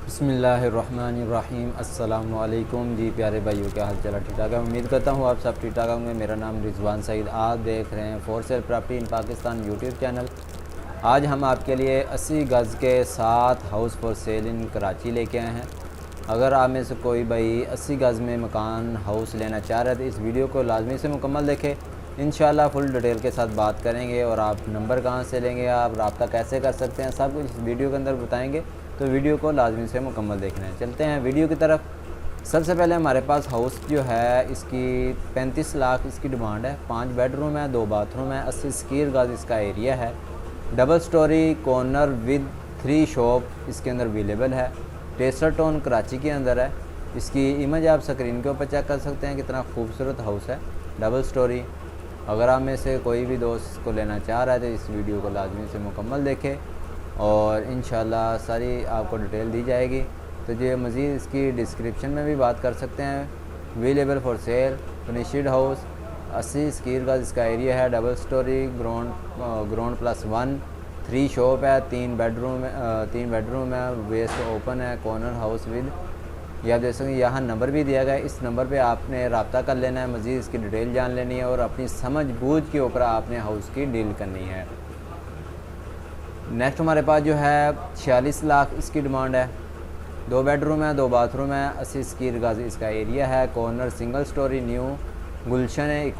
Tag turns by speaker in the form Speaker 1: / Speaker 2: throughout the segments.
Speaker 1: बिस्मिल्लाहिर्रहमानिर्रहीम। अस्सलाम वालेकुम जी प्यारे भाइयों, क्या हाल चाल है? ठीक ठाक है। उम्मीद करता हूँ आप सब ठीक ठाक होंगे। मेरा नाम रिजवान सईद, आप देख रहे हैं for sale property in Pakistan YouTube channel. आज हम आपके लिए 80 गज़ के साथ हाउस फॉर सेल इन कराची लेके आए हैं। अगर आप में से कोई भाई 80 गज़ में मकान हाउस लेना चाह रहे हैं तो इस वीडियो को लाजमी से मुकम्मल देखें। इंशाल्लाह फुल डिटेल के साथ बात करेंगे और आप नंबर कहाँ से लेंगे, आप रब्ता कैसे कर सकते हैं, सब कुछ इस वीडियो के अंदर बताएंगे। तो वीडियो को लाजमी से मुकम्मल देखना है। चलते हैं वीडियो की तरफ। सबसे पहले हमारे पास हाउस जो है इसकी 35 लाख इसकी डिमांड है। 5 बेडरूम है, 2 बाथरूम है, 80 स्क्वायर गज इसका एरिया है। Double storey corner with 3 shop इसके अंदर अवेलेबल है। टेसर टाउन कराची के अंदर है। इसकी इमेज आप स्क्रीन के ऊपर चेक कर सकते हैं, कितना खूबसूरत हाउस है, डबल स्टोरी। अगर आप में से कोई भी दोस्त को लेना चाह रहा है तो इस वीडियो को लाजमी से मुकम्मल देखें और इंशाल्लाह सारी आपको डिटेल दी जाएगी। तो ये मज़ीद इसकी डिस्क्रिप्शन में भी बात कर सकते हैं। Available for sale finished house, 80 square गज इसका एरिया है, डबल स्टोरी, ग्राउंड +1, 3 शॉप है, 3 बेडरूम है, वेस्ट ओपन है, कॉर्नर हाउस विद। या आप देख सकते हैं यहाँ नंबर भी दिया गया है। इस नंबर पे आपने रब्ता कर लेना है, मज़ीद इसकी डिटेल जान लेनी है और अपनी समझ बूझ के ऊपर आपने हाउस की डील करनी है। नेक्स्ट हमारे पास जो है 46 लाख इसकी डिमांड है। 2 बेडरूम है, 2 बाथरूम है, 80 स्क्वायर गज इसका एरिया है। कॉर्नर सिंगल स्टोरी न्यू, गुलशन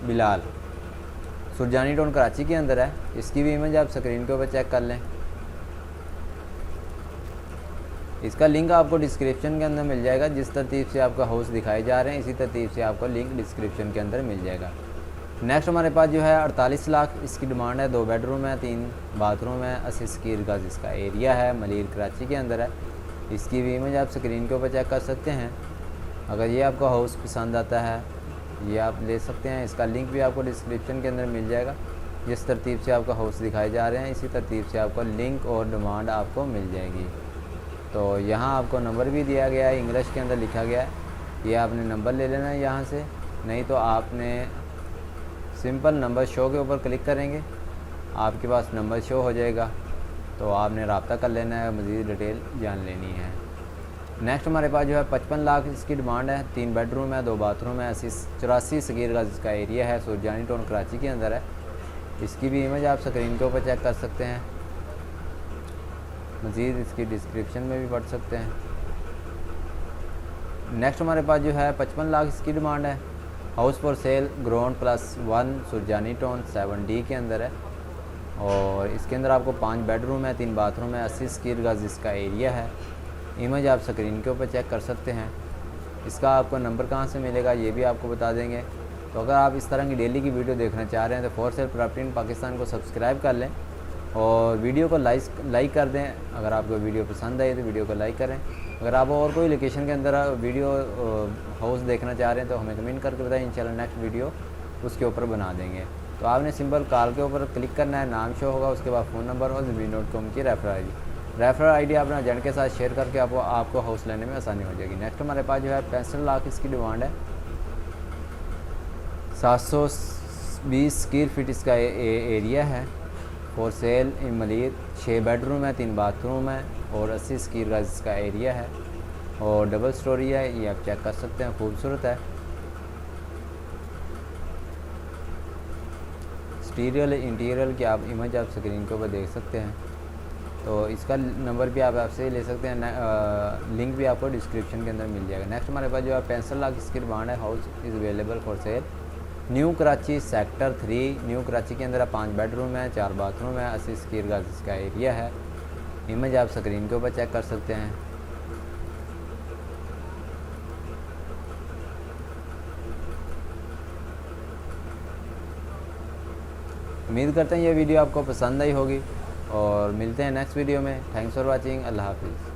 Speaker 1: बिलाल, सुरजानी टाउन कराची के अंदर है। इसकी भी इमेज आप स्क्रीन के ऊपर चेक कर लें। इसका लिंक आपको डिस्क्रिप्शन के अंदर मिल जाएगा। जिस तरतीब से आपका हाउस दिखाए जा रहे हैं इसी तरतीब से आपको लिंक डिस्क्रिप्शन के अंदर मिल जाएगा। नेक्स्ट हमारे पास जो है 48 लाख इसकी डिमांड है। 2 बेडरूम है, 3 बाथरूम है, 80 स्क्वायर गज इसका एरिया है, मलीर कराची के अंदर है। इसकी भी इमेज आप स्क्रीन के ऊपर चेक कर सकते हैं। अगर ये आपको हाउस पसंद आता है ये आप ले सकते हैं। इसका लिंक भी आपको डिस्क्रिप्शन के अंदर मिल जाएगा। जिस तरतीब से आपका हाउस दिखाए जा रहे हैं इसी तरतीब से आपको लिंक और डिमांड आपको मिल जाएगी। तो यहाँ आपको नंबर भी दिया गया है, इंग्लिश के अंदर लिखा गया है। ये आपने नंबर ले लेना है यहाँ से, नहीं तो आपने सिंपल नंबर शो के ऊपर क्लिक करेंगे, आपके पास नंबर शो हो जाएगा। तो आपने रब्ता कर लेना है, मज़ीद डिटेल जान लेनी है। नेक्स्ट हमारे पास जो है 55 लाख इसकी डिमांड है। 3 बेडरूम है, 2 बाथरूम है, 84 स्क्वायर गज इसका एरिया है, सुरजानी टाउन कराची के अंदर है। इसकी भी इमेज आप स्क्रीन के ऊपर चेक कर सकते हैं, मज़ीद इसकी डिस्क्रिप्शन में भी पढ़ सकते हैं। नेक्स्ट हमारे पास जो है 55 लाख इसकी डिमांड है। House for sale, ground +1, Surjani town 7D के अंदर है और इसके अंदर आपको 5 बेडरूम है, 3 बाथरूम है, 80 स्क्वायर गज इसका एरिया है। इमेज आप स्क्रीन के ऊपर चेक कर सकते हैं। इसका आपको नंबर कहाँ से मिलेगा ये भी आपको बता देंगे। तो अगर आप इस तरह की डेली की वीडियो देखना चाह रहे हैं तो for sale property in Pakistan को सब्सक्राइब कर लें और वीडियो को लाइक कर दें। अगर आपको वीडियो पसंद आई तो वीडियो को लाइक करें। अगर आप और कोई लोकेशन के अंदर वीडियो हाउस देखना चाह रहे हैं तो हमें कमेंट करके बताएं, इंशाल्लाह नेक्स्ट वीडियो उसके ऊपर बना देंगे। तो आपने सिंपल कॉल के ऊपर क्लिक करना है, नाम शो होगा, उसके बाद फ़ोन नंबर और ज़मीन.com की रेफर आईडी अपना एजेंट के साथ शेयर करके आपको हाउस लेने में आसानी हो जाएगी। नेक्स्ट हमारे पास जो है 65 लाख इसकी डिमांड है। 720 स्क्वायर फीट इसका एरिया है। For sale in Malir, 6 bedroom है, 3 बाथरूम है और 80 स्क्वायर गज इसका एरिया है और डबल स्टोरी है। ये आप चेक कर सकते हैं, खूबसूरत है। एक्सटीरियर इंटीरियर की आप इमेज आप स्क्रीन के ऊपर देख सकते हैं। तो इसका नंबर भी आप आपसे ले सकते हैं, लिंक भी आपको डिस्क्रिप्शन के अंदर मिल जाएगा। नेक्स्ट हमारे पास जो है 65 लाख इसकी डिमांड है। House is available for sale, new Karachi sector 3, new Karachi के अंदर 5 बेडरूम है, 4 बाथरूम है, 80 स्क्वायर गज इसका एरिया है। इमेज आप स्क्रीन के ऊपर चेक कर सकते हैं। उम्मीद करते हैं ये वीडियो आपको पसंद आई होगी और मिलते हैं नेक्स्ट वीडियो में। Thanks for watching. अल्लाह हाफिज़।